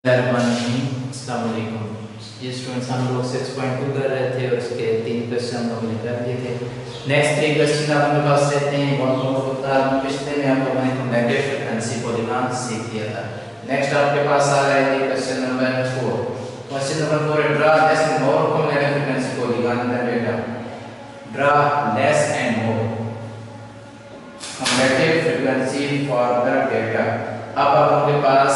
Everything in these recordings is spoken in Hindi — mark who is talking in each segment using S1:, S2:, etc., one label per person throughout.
S1: अस्सलाम वालेकुम। ये स्टूडेंट्स हम लोग 6.2 कर रहे थे और उसके 3 क्वेश्चन हम लोगों ने कर दिए थे। नेक्स्ट 3 क्वेश्चन आप लोगों के पास रहते हैं। पिछले में आप लोगों ने कॉम्बिनेटिव फ्रीक्वेंसी पॉलीगॉन सीख लिया था। नेक्स्ट आपके पास आ रहा है question number 4। Question number 4 draw less and more cumulative frequency polygon in the data. Draw less and more cumulative frequency for the data. अब आप लोगों के पास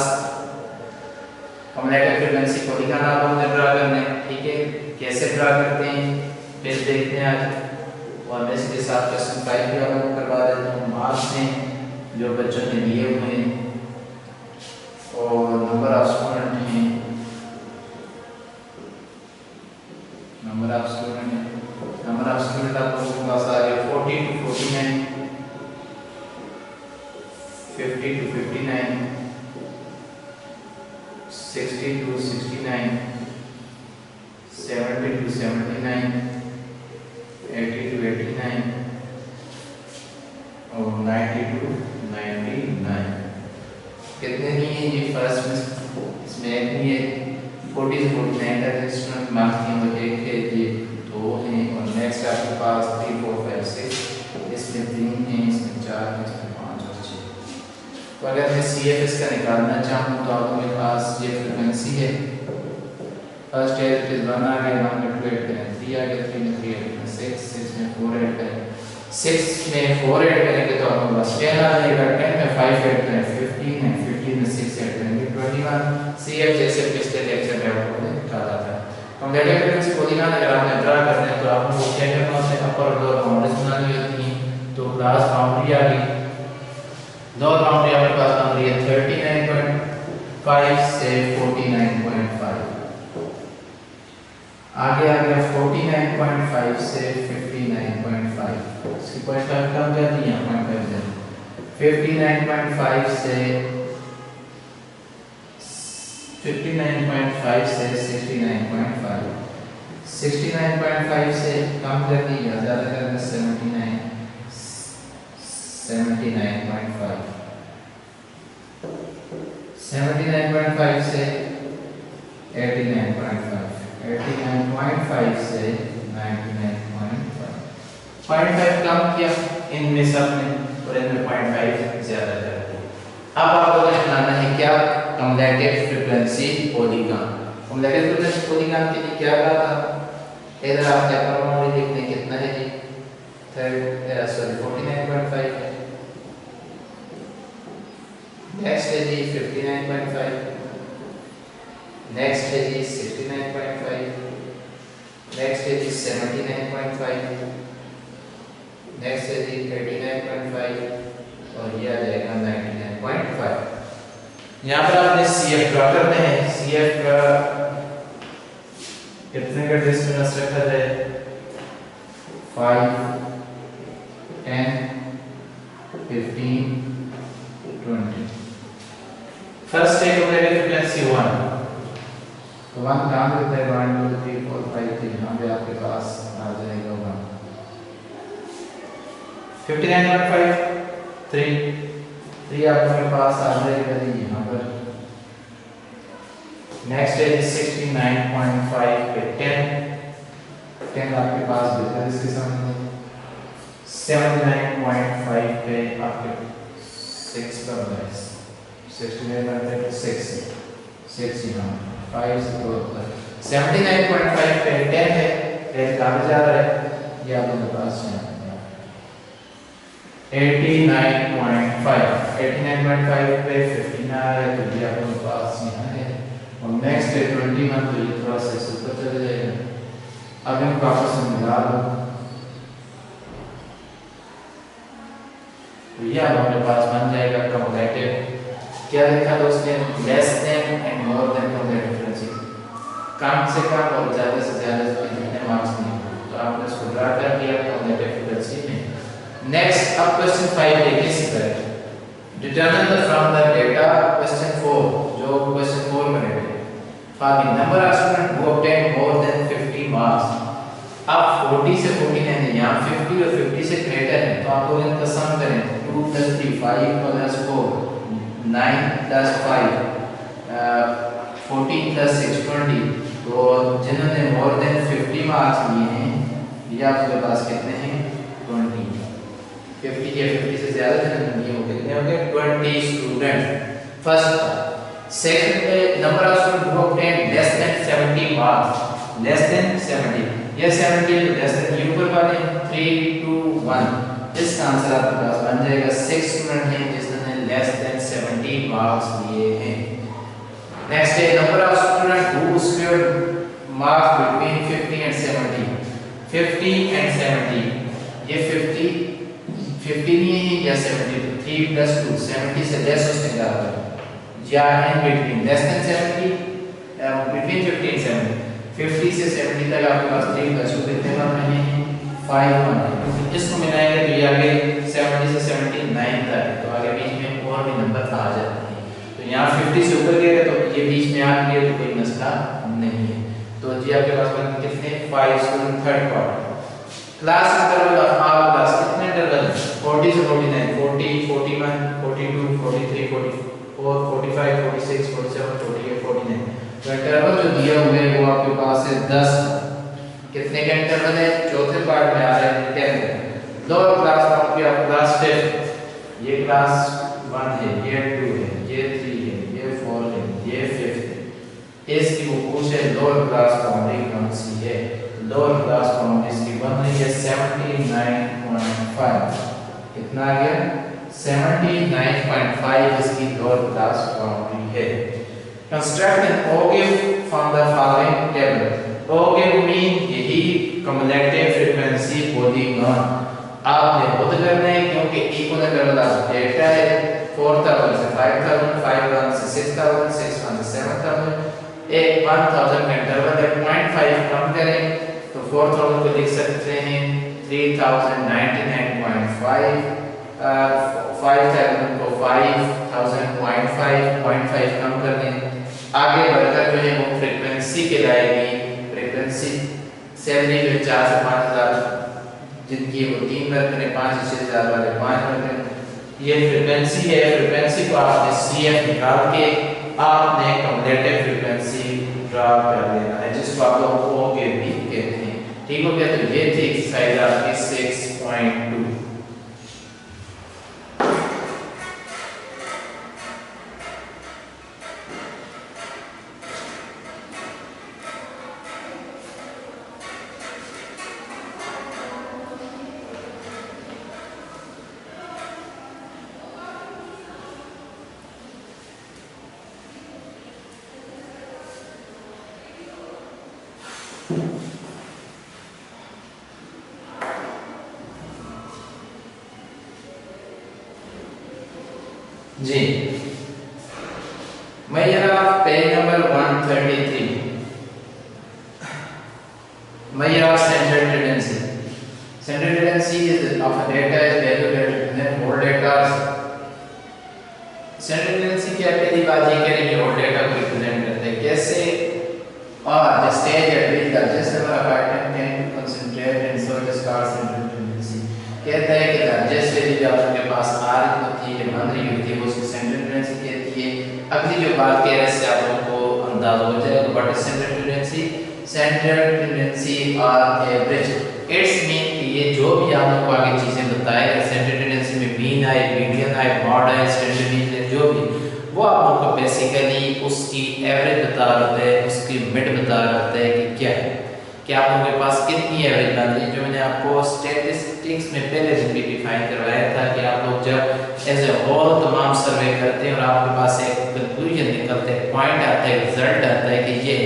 S1: कॉम्बिनेटिव फ्रीक्वेंसी पॉलीगॉन आप लोगों ने ड्रा करना है। ठीक है, कैसे ड्रा करते हैं फिर देखते हैं आज। और मैं इसके साथ क्वेश्चन 5 भी आप लोगों को करवा देता हूँ। मार्क्स में जो बच्चों ने दिए हुए हैं और नंबर ऑफ स्टूडेंट हैं, नंबर ऑफ स्टूडेंट आप लोगों के पास आ गया 40 to 49, 50 to 59, 60 to 69, 70 to 79, 80 to 89 और 90 to 99। कितने नहीं है ये फर्स्ट में, इसमें एक नहीं है। 40 से 49 तक स्टूडेंट मार्क्स हैं और एक है, ये 2 हैं। और नेक्स्ट आपके पास 3 4 5 6, इसमें 3 हैं, इसमें 4 हैं, इसमें 5 और 6। तो अगर मैं CFS का निकालना चाहूँ तो आप मेरे पास ये फ्रीक्वेंसी है। फर्स्ट है इट इज 1 आ गया, 1 में 2 ऐड करें 3 आ गया, 3 में 3 ऐड करें 6, 6 में 4 ऐड करें 6 में 4 ऐड करेंगे तो आपके पास 10 आ जाएगा। 10 में 5 ऐड करें 15 है, 15 में 6 ऐड करेंगे 21। CF जैसे पिछले लेक्चर में आपको निकाला था। कॉम्बिनेटिव फ्रीक्वेंसी पॉलीगॉन अगर आपने ड्रा करना है तो आपको क्या करना होता है, अपर और लोअर बाउंड्रीज बनानी होती हैं। तो क्लास बाउंड्री आ गई, लोअर बाउंड्री आपके पास बन रही है 39.5 से 49.5, आगे आ गया 49.5 से 59.5, इसकी 0.5 कम कर दी, 59.5 से 69.5 से 69.5 से कम कर दी या ज़्यादा कर दी 79.5 से 89.5 से 99.5 0.5 कम किया इनमें सब में और इनमें 0.5 ज़्यादा कर दिया। अब आप लोगों ने बनाना है क्या, combinative frequency polygon. Combinative frequency polygon के लिए क्या कहा था, इधर आप क्या बाउंड्री देखते हैं कितना है जी, 49.5 है। नेक्स्ट है जी 59.5, नेक्स्ट है जी 69.5, नेक्स्ट है जी 79.5, नेक्स्ट है जी 39.5 और ये आ जाएगा 99.5। यहाँ पर आपने CF ड्रा करना है। CF का कितने का डिस्टेंस रखा जाए, 5 10 15 20। फर्स्ट है कॉम्बिनेटिव फ्रीक्वेंसी 1, तो 1 कहाँ देता है, 1 2 3 4 5 3, यहाँ पे आपके पास आ जाएगा 1। 59.5 3 आपके पास आ जाएगा यहाँ पर। नेक्स्ट है 69.5 पे 10 आपके पास बेहतर इसके सामने। 79.5 पे आपके 6 पर है, 69.5 6 यहाँ 5 से 2 पर 79.5 पे 10 है, 10 कहाँ जा रहा है, ये आपके पास है 89.5 पे 15 आ रहा है, तो ये आपके पास यहाँ है। और नेक्स्ट है 21, तो ये थोड़ा सा ऊपर चले जाएगा। अब इनको आपस में मिला दो तो ये हमारे पास बन जाएगा कॉम्बिनेटिव। क्या लिखा था उसने, less than and more than cumulative frequency, कम से कम और ज़्यादा से ज़्यादा कितने मार्क्स नहीं। तो आपने इसको ड्रा कर दिया कॉम्बिनेटिव फ्रीक्वेंसी में। नेक्स्ट अब क्वेश्चन 5 देखिए इसी तरह, determine from the data question 4, जो क्वेश्चन 4 में है, for the number of student who obtain more than 50 marks. अब 40 से 49 है, यहाँ 50 और 50 से ग्रेटर है, तो आप लोग इनका सम करें 2 + 3 5 + 4 9 + 5 14 + 6 20। तो जिन्होंने मोर देन 50 मार्क्स लिए हैं ये आपके पास कितने हैं 20। 50 या 50 से ज्यादा जिन्होंने लिए वो कितने हो गए 20 स्टूडेंट। फर्स्ट सेकंड पे number of student who obtained less than 70 marks, less than 70 या 70 लेस देन ये ऊपर वाले 3 2 1। इसका आंसर आपके पास बन जाएगा 6 स्टूडेंट हैं जिसने लेस देन 70 मार्क्स लिए हैं। नेक्स्ट है number of student who scored marks between 50 and 70। 50 and 70 ये 50 नहीं है या 70 तो 3 + 2 70 से लेस उसने डाला या in between less than 70 between 50 and 70। 50 से 70 तक आपके पास 3 + 2 कितने बन रहे हैं 5 बन रहे हैं। इसको मिलाएंगे तो ये आगे 70 से 79 तक तो आगे बीच में और भी नंबर आ जाते हैं। तो यहाँ 50 से ऊपर गए तो ये बीच में आ गए तो कोई मसला नहीं है। तो जी आपके पास बन कितने 5 student third part. Class interval of all class कितने इंटरवल 40 से 49 40 41 42 43 44 45 46 47 48 49। तो इंटरवल जो दिया हुआ है वो आपके पास है 10। कितने का इंटरवल है चौथे पार्ट में आ रहा है 10। लोअर क्लास फॉर्म की आप क्लास 10 ये क्लास 1 है ये 2 है ये 3 है ये 4 है ये 5 है। इसकी वो पूछे लोअर क्लास फॉर्म कौन सी है। लोअर क्लास फॉर्म इसकी बन रही है 79.5। कितना आ गया 79.5 इसकी लोअर क्लास फॉर्म है। Construct an ogive from the following table. Ogive mean यही cumulative frequency polygon आपने खुद करना है क्योंकि इक्वल इंटरवल आप डेटा है 4000 से 5000 5000 से 6000 6000 से 7000 एक 1000 का इंटरवल है 0.5 कम करें तो 4000 को लिख सकते हैं 3099.5 5000 को 5000.5 कम कर दें। आगे बढ़कर जो है वो फ्रीक्वेंसी के लाएगी। फ्रीक्वेंसी सैलरी जो 4 से 5000 जिनकी वो 3 बार करें 5 से 6000 वाले 5 बार करें ये फ्रीक्वेंसी है। फ्रीक्वेंसी को आपने CF निकाल के आपने कम्युलेटिव फ्रीक्वेंसी ड्रा कर लेना है जिसको आप लोग ओके भी कहते हैं। ठीक हो गया। तो ये थी एक्सरसाइज आपकी 6.2। जी मैं यहाँ पेज नंबर 133 मैं यहाँ central tendency is of a data is valued than more data। Central tendency क्या पहली बात ये करेंगे और डेटा को रिप्रेजेंट करते हैं कैसे और the stage at which the adjustable apartment can concentrate and so it is called central tendency। कहता है कि जिस स्टेज पे आपके पास आ रही होती है बन रही होती है वो उसको सेंट्रल टेंडेंसी कहती है। अगली जो बात कह रहे हैं इससे आप लोगों को अंदाजा हो जाएगा what is central tendency. Central tendency और एवरेज इट्स मीन कि ये जो भी आप लोगों को आगे चीजें बताएगा सेंट्रल टेंडेंसी में मीन आए मीडियन आए मॉड आए स्टैंडर्ड मीन जो भी वो आप लोगों को बेसिकली उसकी एवरेज बता रहा है उसकी मिड बता रहा है कि क्या है कि आप लोगों के पास कितनी एवरेज बन रही है। जो मैंने आपको स्टैटिस्टिक्स में पहले भी डिफाइन करवाया था कि आप लोग जब एज ए होल तमाम सर्वे करते हैं और आपके पास एक कंक्लूजन निकलता है पॉइंट आता है रिजल्ट आता है कि ये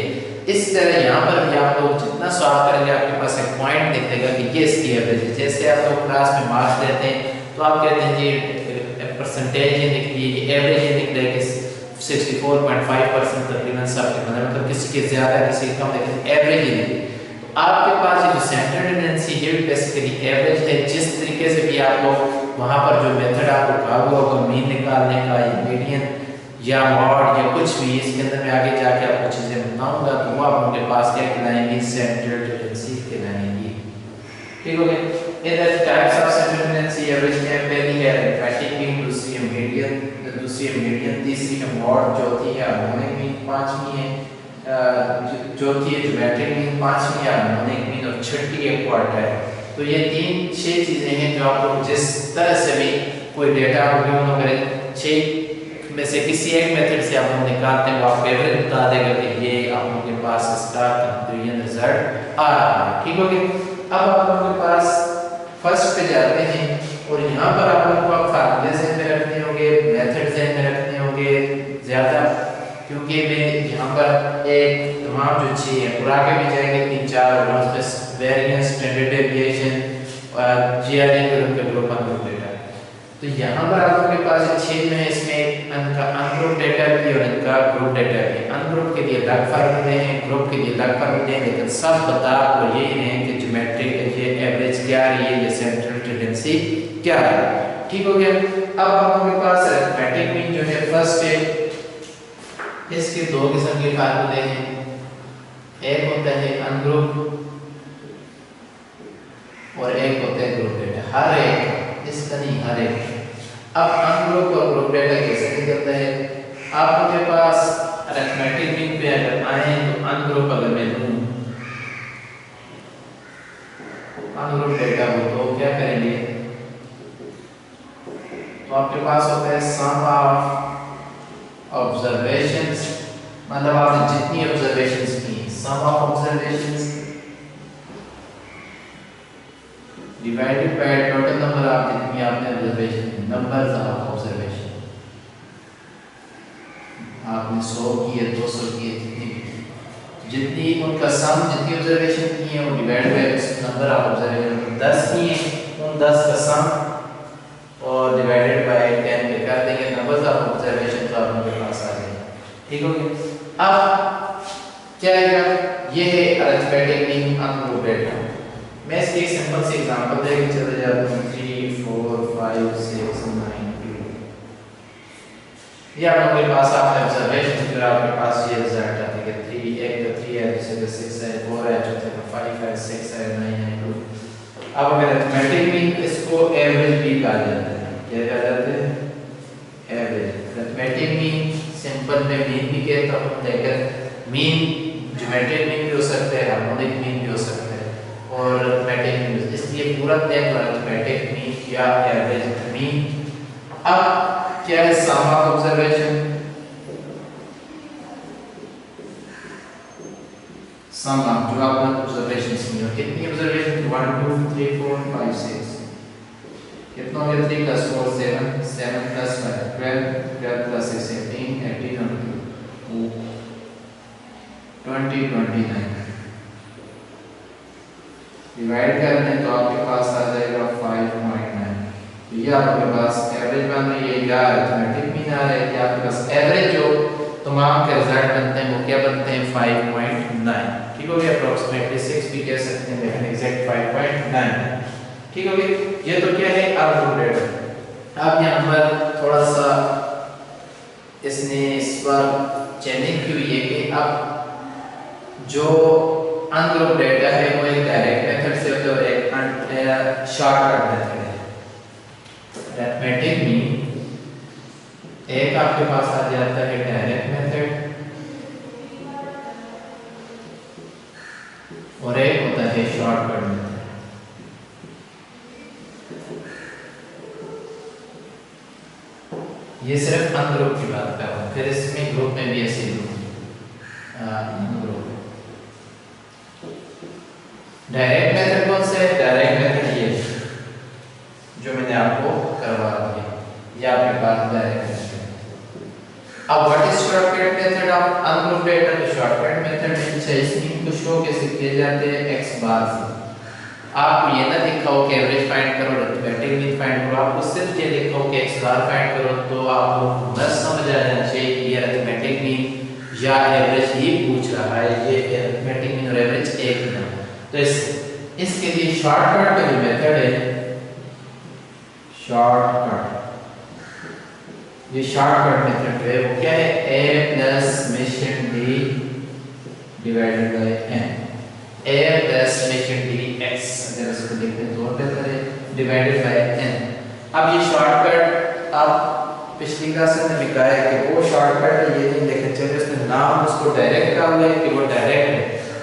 S1: इस तरह यहाँ पर भी आप लोग जितना सॉल्व करेंगे आपके पास एक पॉइंट दिखेगा कि ये इसकी एवरेज है। जैसे आप लोग क्लास में मार्क्स देते हैं तो आप कहते हैं ये परसेंटेज ये निकली है एवरेज ये निकले कि 64.5% तकरीबन सबके मतलब किसी के ज़्यादा किसी के कम लेकिन एवरेज ही निकली। तो आपके पास ये जो सेंट्रल टेंडेंसी है बेसिकली एवरेज है। जिस तरीके से भी आप लोग वहाँ पर जो मेथड आपको कहा हुआ होगा मीन निकालने का या मीडियन या मॉड या कुछ भी इसके अंदर में आगे जाके आपको चीज़ें बताऊंगा तो वो आप उनके पास क्या कहलाएंगी सेंट्रल टेंडेंसी कहलाएंगी। ठीक हो गया। In the types of central tendency average क्या पहली है arithmetic mean दूसरी है median दूसरी दूसरी है मीडियन, तीसरी है मॉड, चौथी है हार्मोनिक मीन, पांचवी है चौथी है ज्योमेट्रिक मीन, पांचवी है हार्मोनिक मीन और छठी है क्वार्टाइल। तो ये 3-6 चीजें हैं जो आप लोग जिस तरह से भी कोई डेटा गिवन अगर 6 में से किसी एक मेथड से आप लोग निकालते हैं वो आपको एवरेज बता देगा कि ये आप लोगों के पास स्टार तो ये रिजल्ट आ रहा है। ठीक हो गया। अब आप लोगों के पास फर्स्ट पे जाते हैं और यहाँ पर आप लोगों को फार्मूले ज़हन में रखने होंगे, मेथड ज़हन में रखने होंगे ज़्यादा, क्योंकि मैं यहाँ पर एक तमाम जो चीज़ है और आगे भी जाएंगे 3-4 और उसमें वेरिएंस, स्टैंडर्ड डेविएशन और जीआरएन और उनके ग्रुप अनग्रुप डेटा। तो यहाँ पर आप लोगों के पास 6 में इसमें इनका अनग्रुप डेटा भी और इनका ग्रुप डेटा भी। अनग्रुप के लिए अलग फार्मूले हैं, ग्रुप के लिए अलग फार्मूले हैं, लेकिन सब बता और ये हैं कि ज्योमेट्रिक ये एवरेज क्या रही है, ये सेंट्रल टेंडेंसी क्या है। ठीक हो गया। अब आप लोगों के पास अरिथमेटिक मीन जो है फर्स्ट है, इसके 2 किस्म के फार्मूले हैं। एक होता है अनग्रुप और एक होता है ग्रुप डेटा। हर एक इसका नहीं, हर एक। अब अनग्रुप और ग्रुप डेटा कैसे निकलता है? आप लोगों के पास अरिथमेटिक मीन पे अगर आए तो अनग्रुप अगर मैं लूं अनग्रुप डेटा हो तो क्या करेंगे? तो आपके पास होता है सम ऑफ ऑब्जर्वेशंस, मतलब आपने जितनी ऑब्जर्वेशंस की, sum of observations divided by total number of जितनी आपने ऑब्जर्वेशन, नंबर्स ऑफ ऑब्जर्वेशन आपने 100 की है, 200 की है, जितनी उनका सम, जितनी ऑब्जर्वेशन की है वो divide by number of observation. 10 की है, उन 10 का सम और डिवाइडेड बाय 10 पे कर देंगे, नंबर्स ऑफ ऑब्जर्वेशन तो आप लोगों के पास आ जाएगा। ठीक हो गया। अब क्या आएगा? ये है अरिथमेटिक मीन अनग्रुप डेटा। मैं इसकी एक सिंपल सी एग्जांपल देके चले जाता हूं। 3 4 5 6 9 2 ये आप लोगों के पास आपने ऑब्जर्वेशन फिर आपके पास ये रिजल्ट आता है कि 3 एक का 3 है, दूसरे का 6 है, 4 है, चौथे का 5 है, 6 है, 9 है, 2। अब अगर अरिथमेटिक मीन इसको एवरेज भी कहा जाता है। क्या कहा जाता है? एवरेज। अरिथमेटिक मीन सिंपल में मीन भी कहता हूं, लेकिन मीन ज्योमेट्रिक मीन भी हो सकता है, हार्मोनिक मीन भी हो सकता है और अरिथमेटिक मीन, इसलिए पूरा नेम अरिथमेटिक मीन या एवरेज मीन। अब क्या है सम ऑफ ऑब्जर्वेशन? सम ऑफ जो आपने ऑब्जर्वेशंस की हो, कितनी ऑब्जर्वेशन? 1 2 3 4 5 6 कितना हो गया? 3 + 4 7 7 + 5 12 12 + 6 18 18 और 2 20 29 डिवाइड करने तो आपके पास आ जाएगा 5.9। तो ये आपके पास एवरेज बन रही है या अरिथमेटिक मीन आ रहा है कि आपके पास एवरेज जो तमाम के रिजल्ट बनते हैं वो क्या बनते हैं? 5.9। ठीक हो गया। अप्रोक्सीमेटली 6 भी कह सकते हैं लेकिन एग्जैक्ट 5.9। ठीक हो गया। ये तो क्या है? Ungroup data. अब यहाँ पर थोड़ा सा इसने इस बार चेंजिंग की हुई है कि अब जो अनग्रुप डेटा है वो एक डायरेक्ट मेथड से होता है और एक शॉर्टकट मेथड है। अरिथमेटिक मीन एक आपके पास आ जाता है डायरेक्ट मेथड और एक होता है शॉर्टकट मेथड। ये सिर्फ अनग्रुप की बात कर रहा हूँ, फिर इसमें ग्रुप में भी ऐसे ग्रुप डायरेक्ट मेथड कौन सा है? डायरेक्ट मेथड ये जो मैंने आपको करवा दिया, ये आपके पास डायरेक्ट मेथड। अब what is shortcut method of ungroup data? तो शॉर्टकट मेथड में इसमें कुछ शो कैसे किए जाते हैं? x बार से आपको ये ना लिखा हो कि एवरेज फाइंड करो, अरिथमेटिक मीन फाइंड करो, आपको सिर्फ ये लिखा हो कि x बार फाइंड करो, तो आपको बस समझ आ जाना चाहिए कि ये अरिथमेटिक मीन या एवरेज ही पूछ रहा है, ये अरिथमेटिक मीन और एवरेज एक ही है। तो इसके लिए शॉर्टकट का जो मेथड है, शॉर्टकट, ये शॉर्टकट मेथड जो है वो क्या है? a plus summation d divided by n, a plus summation d x अगर इसको लिखते हैं तो बेहतर है, डिवाइडेड बाय n। अब ये शॉर्टकट अब पिछली क्लास में लिखा है कि वो शॉर्टकट ये नहीं, लेकिन चलिए उसने नाम उसको डायरेक्ट का हुआ है कि वो डायरेक्ट है,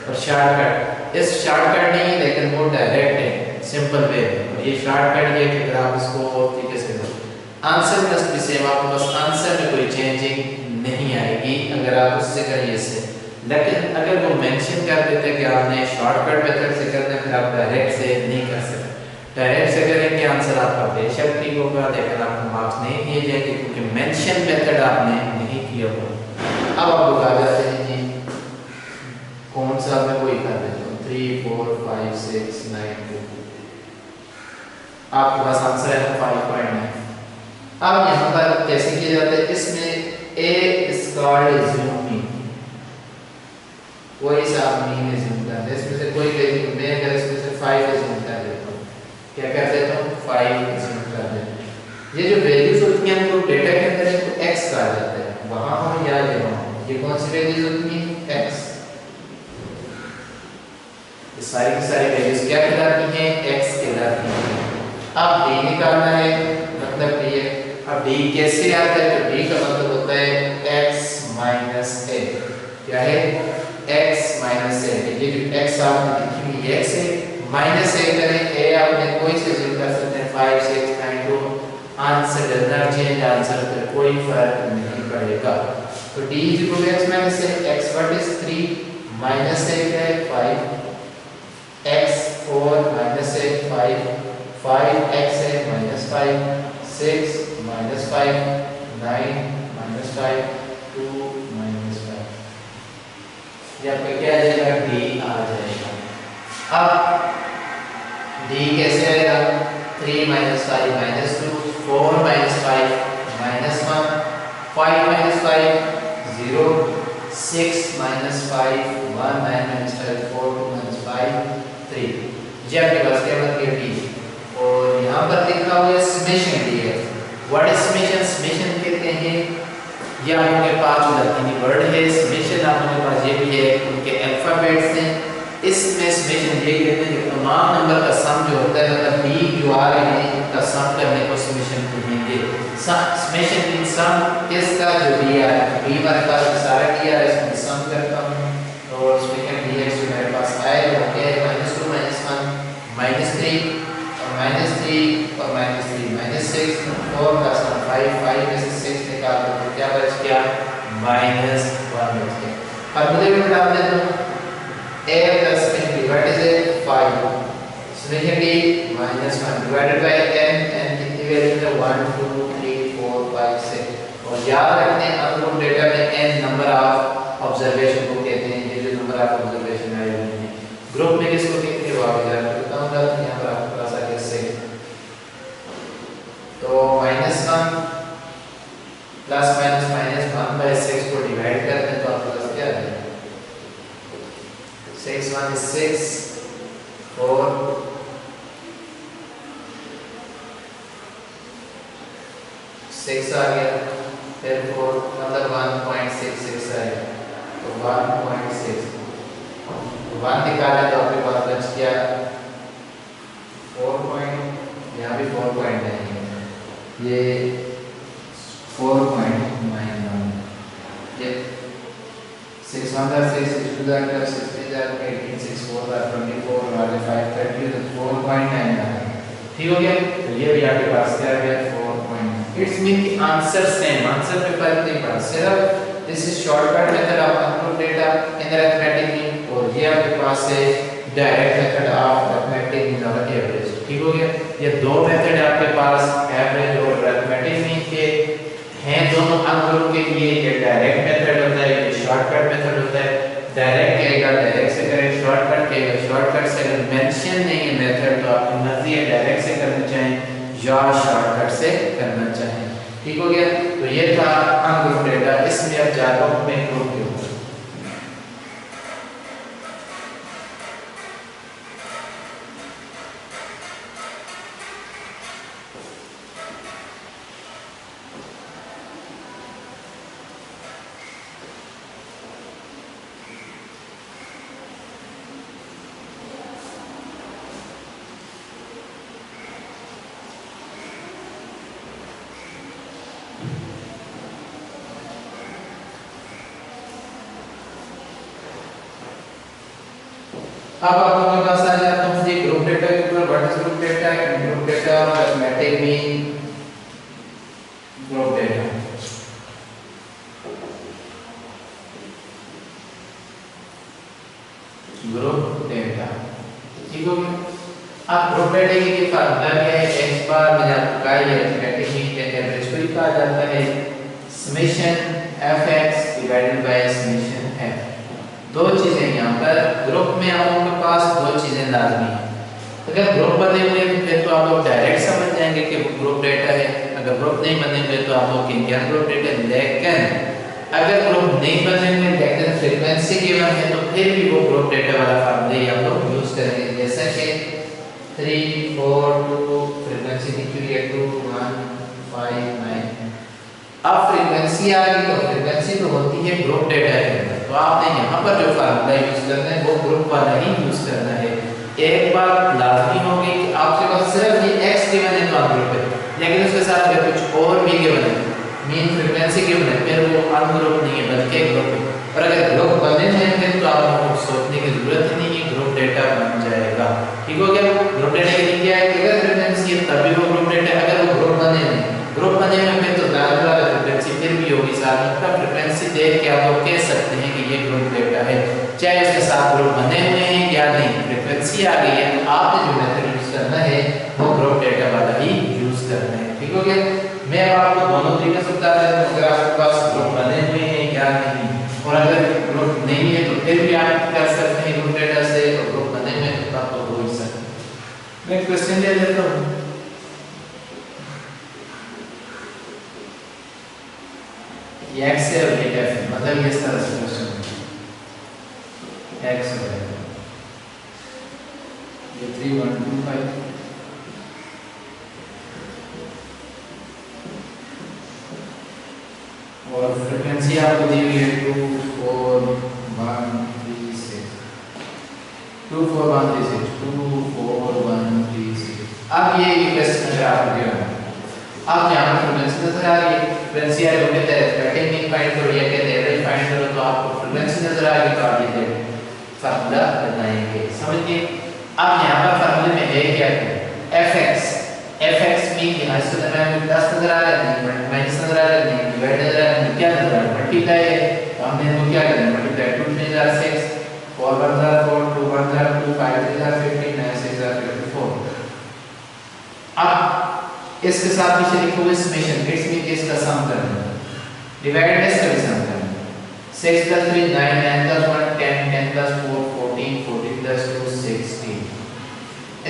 S1: और शॉर्टकट इस शॉर्टकट नहीं है लेकिन वो डायरेक्ट है, सिंपल वे है। और ये शॉर्टकट ये कि अगर आप इसको और तरीके से आंसर मस्ट बी सेम, आपको बस आंसर में कोई चेंजिंग नहीं आएगी अगर आप उससे करिए इससे। लेकिन अगर वो मेंशन कर देते हैं कि आपने शॉर्टकट मेथड से करना है, फिर आप डायरेक्ट से नहीं कर सकते। डायरेक्ट से करेंगे आंसर आपका बेशक ठीक होगा, लेकिन आपको मार्क्स नहीं दिए जाएंगे क्योंकि मेंशन मेथड आपने नहीं किया होगा। अब आप लोग आ जाते हैं जी कौन सा, मैं वही कर देता हूँ 3 4 5 6 9 2, आपके पास आंसर है 5.9। अब यहाँ पर कैसे किया जाता है, इसमें a is called assuming, कोई सा मीन assume करते हैं, इसमें से कोई वैल्यू, मैं अगर इसमें से 5 assume कर देता हूँ, क्या कर देता हूँ 5 assume कर देता हूँ। ये जो वैल्यूज होती हैं वो डेटा के अंदर इनको x कहा जाता है, वहाँ हम याद रखना ये कौन सी वैल्यूज होती हैं x, ये सारी की सारी वैल्यूज क्या कहलाती हैं x कहलाती हैं। अब d निकालना है, मतलब ये अब d कैसे आता है, तो d का मतलब होता है x माइनस a, क्या है x माइनस a, ये जो x आपने लिखी हुई है x है, माइनस a करें, a आपने कोई से जिल कर सकते हैं 5 6 9 2, answer does not change, answer पर कोई फर्क नहीं पड़ेगा। तो d is equal to x minus a, x what is 3 minus a क्या है 5, x 4 माइनस a 5x है माइनस 5, 6 माइनस 5, 9 माइनस 5, 2 माइनस 5, ये आपका क्या आ जाएगा d आ जाएगा। अब d कैसे आएगा, 3 minus 5 minus 2, 4 minus 5 minus 1, 5 minus 5 0, 6 minus 5 1, 9 minus 5 4, 2 minus 5 3, ये आपके पास क्या बन गया d। और यहाँ पर लिखा हुआ है समेशन डी है, वर्ड समेशन, समेशन कहते हैं ये आपके पास जो लतीनी वर्ड है समेशन, आपके पास ये भी है, उनके अल्फाबेट्स हैं, इसमें समेशन ये कहते हैं कि तमाम नंबर का सम जो होता है, मतलब b जो आ रहे हैं इनका सम करने को समेशन कहेंगे। समेशन इन सम इसका जो दिया है, b हमारे पास सारा दिया है, इसमें सम करता हूँ, और इसमें dx जो मेरे पास आएगा वो क्या है -2 -1 -3 -3 और -3 -6, 4 + 1 5, 5 में से 6 निकाल दो तो क्या बच गया -1 बच गया। फॉर्मूले में डाल देता हूँ a + b divide is 5, summation d -1 divided by n, n कितनी वैल्यू है 1 2 3 4 5 6, और याद रखने अननोन डेटा में n नंबर ऑफ ऑब्जर्वेशन को कहते हैं, ये जो नंबर ऑफ ऑब्जर्वेशन आए हुए हैं ग्रुप में किसको कहते हैं, वो आगे जाकर बताऊंगा। यहाँ पर आपके पास आ गया 6, तो -1 प्लस माइनस -1/6 को डिवाइड करते हैं तो आपके पास क्या है 6 1 is 6, 4 6 आ गया, फिर 4 मतलब 1.66 आएगा, तो 1.6 1 निकालें तो आपके पास बच गया 4 पॉइंट, यहाँ भी 4 पॉइंट है, ये 4.91, ये 6 1 6 6 2 6 3 18 6 4 24 वाले 5 30 तो 4.99 ठीक हो गया। तो ये भी आपके पास क्या आ गया 4. इट्स मीन कि आंसर सेम, आंसर में फर्क नहीं पड़ा, सिर्फ this is shortcut method of compute data in arithmetic, और ये आपके पास है direct method of arithmetic in average. ठीक हो गया, ये दो मेथड है आपके पास एवरेज और अरिथमेटिक में के हैं दोनों अंकों के लिए। ये डायरेक्ट मेथड होता है, ये शॉर्टकट मेथड होता है। डायरेक्ट कहेगा डायरेक्ट से करें, शॉर्टकट कहेगा शॉर्टकट से। अगर मेंशन नहीं है मेथड तो आपकी मर्जी है डायरेक्ट से करना चाहें या शॉर्टकट से करना चाहें। ठीक हो गया, तो ये था अनग्रुप डेटा। इसमें अब जाता हूं मैं ग्रुप के ऊपर। अब आप लोगों के पास आ जाता हूँ जी ग्रुप डेटा के ऊपर। What is group data? Group data mathematic mean group data. Group data ठीक हो गया। अब ग्रुप डेटा की फार्मूला क्या है? x बार में आपका ये अरिथमेटिक मीन के एवरेज को ही कहा जाता है summation fx divided by summation f। दो चीजें यहाँ पर ग्रुप में आप लोगों के पास दो चीजें लाजमी है। अगर ग्रुप बने हुए हैं तो आप लोग डायरेक्ट समझ जाएंगे कि वो ग्रुप डेटा है। अगर ग्रुप नहीं बने हुए तो आप लोग क्या ग्रुप डेटा। लेकिन अगर ग्रुप नहीं बने हुए लेकिन फ्रीक्वेंसी गिवन है तो फिर भी वो ग्रुप डेटा वाला फार्मूला आप लोग यूज करेंगे। जैसे कि 3 4 2 फ्रीक्वेंसी लिखी हुई है 2 1 5 9। अब फ्रीक्वेंसी आ गई तो फ्रीक्वेंसी तो होती है ग्रुप डेटा के अंदर। तो आपने यहाँ पर जो फार्मूला यूज करना है वो ग्रुप वाला ही यूज करना है। एक बात लाजमी होगी कि आपके पास सिर्फ ये x गिवन है तो आप ग्रुप है, लेकिन उसके साथ अगर कुछ और भी गिवन है मीन फ्रीक्वेंसी गिवन है फिर वो अनग्रुप नहीं है बल्कि ग्रुप है। और अगर ग्रुप बने हैं तो आप लोगों को सोचने की जरूरत ही नहीं है, ग्रुप डेटा बन जाएगा। ठीक हो गया। ग्रुप डेटा के लिए क्या है? अगर फ्रीक्वेंसी है तभी वो ग्रुप डेटा। अगर वो ग्रुप बने हैं फिर तो ज्यादा फ्रीक्वेंसी फिर भी होगी साथ में। तब फ्रीक्वेंसी देख के आप लोग कह सकते हैं कि ये ग्रुप डेटा है, चाहे उसके साथ ग्रुप बने हुए हैं या नहीं। फ्रीक्वेंसी आ गई है तो आपने जो मेथड यूज करना है वो ग्रुप डेटा वाला ही यूज करना है। ठीक हो गया। मैं अब आपको दोनों तरीके से बता रहा हूं, अगर आपके पास ग्रुप बने हुए हैं या नहीं, और अगर ग्रुप नहीं है तो फिर भी आप कर सकते हैं ग्रुप डेटा से, और ग्रुप बने हुए हैं तो आप तो हो ही सकते हैं। मैं क्वेश्चन ले लेता हूं। ये x है और ये f है, मतलब इस तरह से क्वेश्चन x है ये 3 1 2 5 और फ्रीक्वेंसी आपको दी हुई है 2 4 1 3 6 2 4 1 3 6 2 4 1 3 6। अब ये क्वेश्चन अगर आपको दिया है, आप यहाँ फ्रीक्वेंसी नजर आ रही है, फ्रीक्वेंसी आ रही है कहते हैं पैटर्न मीन फाइंड करो या कहते हैं एवरेज फाइंड करो, तो आपको फ्रीक्वेंसी नजर आ रही है तो आप ये फार्मूला बनाएंगे। समझिए अब यहाँ पर फार्मूले में है क्या है? fx मीन यहाँ से प्लस नजर आ रहा है, माइनस नजर आ रहा है, डिवाइड नजर आ रहा है, क्या नजर आ रहा है? मल्टीप्लाई है। तो हमने इनको क्या करना है? मल्टीप्लाई 2 3 * 6 4 1 4 2 1 2 5 3 15 9 6 54। अब इसके साथ पीछे लिखो हुए समेशन, इट्स मीन इसका सम करना है, डिवाइड इसका भी सम करना है। 6 + 3 9 9 + 1 10 10 + 4 14 14 + 2 16।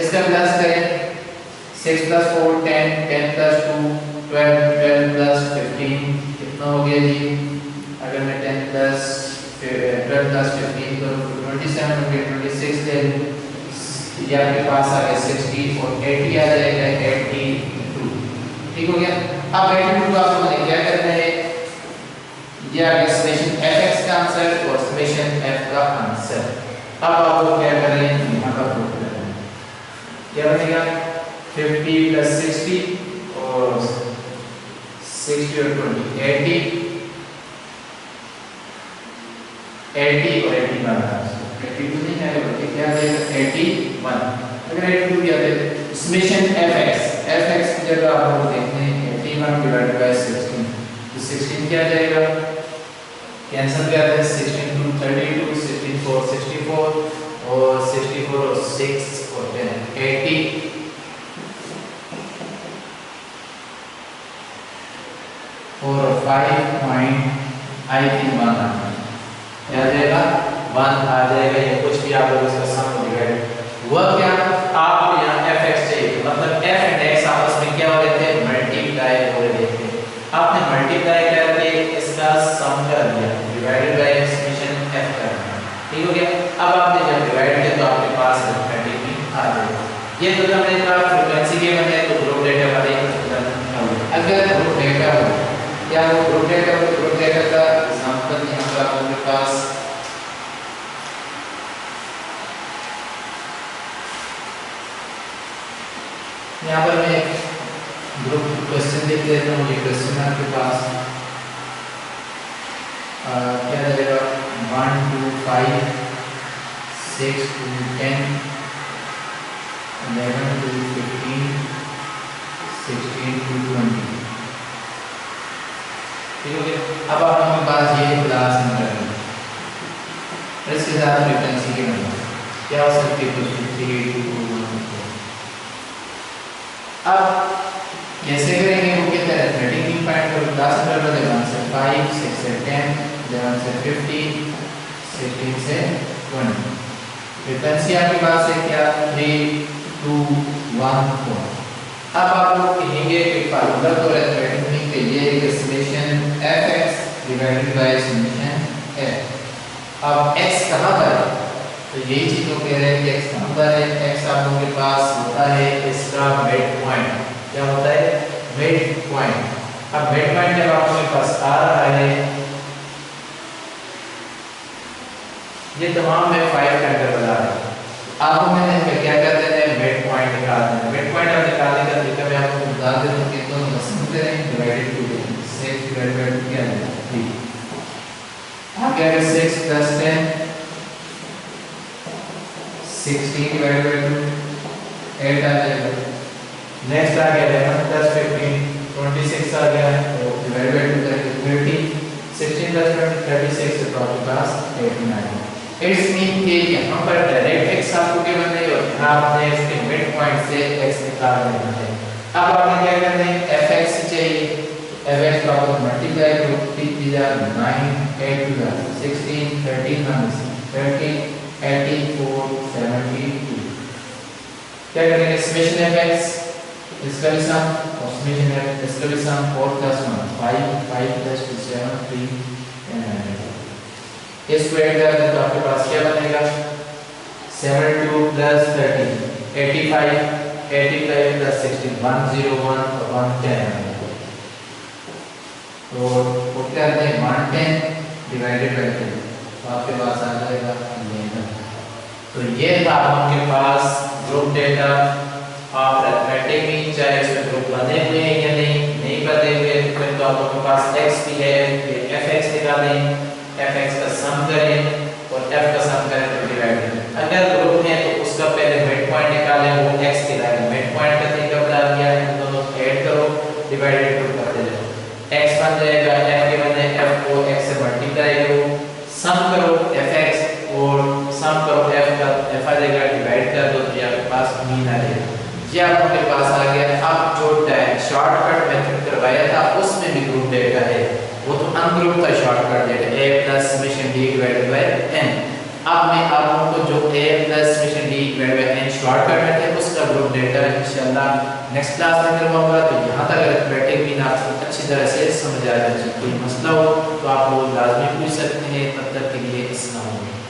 S1: इसका प्लस करें 6 + 4 10 10 + 2 12 12 + 15 कितना हो गया जी? अगर मैं 10 + 12 + 15 करूं तो 27 हो गया। 26 ले लूं, ये आपके पास आ गया 60 और 80 आ जाएगा 82। ठीक हो गया। अब 82 को आप लोगों ने क्या करना है? ये आ गया समेशन fx का आंसर और समेशन f का आंसर। अब आप लोग क्या कर रहे हैं? यहाँ पर प्रूफ कर रहे हैं। क्या बनेगा? 50 + 60 और 60 और 20 80 और 80 बना है। 82 नहीं है बल्कि क्या आएगा? 81। अगर 82 भी आ जाए समेशन fx की जगह आप लोग देखते हैं 81 डिवाइडेड बाय 16, तो 16 क्या आ जाएगा? कैंसिल कर दें 16 2 32 16 4 64 और 64 और 6 और 10 80 4 और 5 पॉइंट आई थिंक 1 आ जाएगा 1 आ जाएगा। ये कुछ भी आप लोग इसका सम डिवाइड हुआ क्या? आपको यहाँ fx चाहिए, मतलब f एंड x आपस में क्या हो रहे थे? मल्टीप्लाई हो रहे थे। आपने मल्टीप्लाई करके इसका सम कर दिया, डिवाइडेड बाय समेशन f कर दिया। ठीक हो गया। अब आपने जब डिवाइड किया तो आपके पास अरिथमेटिक में आ जाएगा। ये तो हमने कहा फ्रीक्वेंसी के बने तो ग्रुप डेटा वाले अगर ग्रुप डेटा हो क्या वो ग्रुप डेटा का एग्जांपल यहाँ पर आपके पास यहाँ पर मैं ग्रुप क्वेश्चन लिख देता हूँ। ये क्वेश्चन आपके पास क्या रहेगा? 1 2 5 6 to 10, 11 to 15, 16 to 20। ठीक हो गया। अब आपके पास ये क्लास नंबर है, इसके साथ फ्रीक्वेंसी के नंबर क्या हो सकती है, 3 2 1 4। अब कैसे करेंगे वो कहते हैं अरिथमेटिक की फाइंड करो। क्लास नंबर है 1 से 5, 6 से 10, 11 से 15, 16 से 20। फ्रीक्वेंसी आपके पास है क्या, 3 2 1 4। अब आप लोग कहेंगे कि फार्मूला तो अरिथमेटिक में के लिए एक summation fx divided by summation f। अब x कहां पर है, तो यही चीज को कह रहे हैं कि x कहां पर है। x आप लोगों के पास होता है इसका मिड पॉइंट। क्या होता है, मिड पॉइंट। अब मिड पॉइंट जब आप लोगों के पास आ रहा है, ये तमाम में 5 फैक्टर बता रहा है। आपको मैंने क्या कहते हैं, मिड पॉइंट निकालना है। मिड पॉइंट आप निकालने का तरीका मैं आपको बता देता हूं कि दोनों मसले करें डिवाइडेड टू 6 डिवाइडेड बाय 2 क्या है 3। आप क्या करें 6 + 10 16 डिवाइडेड बाय 2 8 आ जाएगा। नेक्स्ट आ गया 11 + 15 26 आ गया, तो डिवाइडेड बाय 2 करेंगे 30। 16 + 20 36, तो आपके पास 89। इट्स मीन कि यहाँ पर डायरेक्ट x आपको गिवन है और यहाँ आपने इसके मिड पॉइंट से x निकाल लेना है। अब आपने क्या करना है, fx चाहिए, fx को आप मल्टीप्लाई करो, 3 9 8 16 13 13 84 72। क्या करेंगे, समेशन fx इसका भी सम और समेशन f इसका भी सम 4 + 1 5 5 + 2 7 3 ये स्क्वायर कर दें तो आपके पास क्या बनेगा, 72 + 30 85 85 + 16 101 और 110। तो वो क्या है 110 डिवाइडेड बाय 2, तो आपके पास आ जाएगा 11। तो ये था आपके पास ग्रुप डेटा। आप अरिथमेटिक में चाहे इसमें ग्रुप बने हुए हैं या नहीं बने हुए, तो आप लोगों के पास x भी है, ये fx निकालें, fx का सम करें और f का सम करें तो डिवाइड करें। अगर ग्रुप है तो उसका पहले मिड पॉइंट निकालें, वो x के लाएंगे। मिड पॉइंट का तरीका बता दिया है, दोनों ऐड करो डिवाइडेड टू करते जाओ, x बन जाएगा, f के बने f को x से मल्टीप्लाई करो, सम करो fx और सम करो f का, f आ जाएगा, डिवाइड कर दो तो आपके पास मीन आ जाएगा। ये आपके पास आ गया। अब जो शॉर्टकट मेथड करवाया था उसमें भी ग्रुप डेटा है, वो तो अनग्रुप था shortcut data a + summation d divided by n। अब मैं आप लोगों को जो a + summation d divided by n shortcut में थे उसका ग्रुप डेटा इंशाल्लाह नेक्स्ट क्लास में करवाऊंगा। तो यहाँ तक अरिथमेटिक भी आपको अच्छी तरह से समझ आ जाए। कोई मसला हो तो आप लोग लाजमी पूछ सकते हैं। तब तक के लिए अस्सलाम वालेकुम।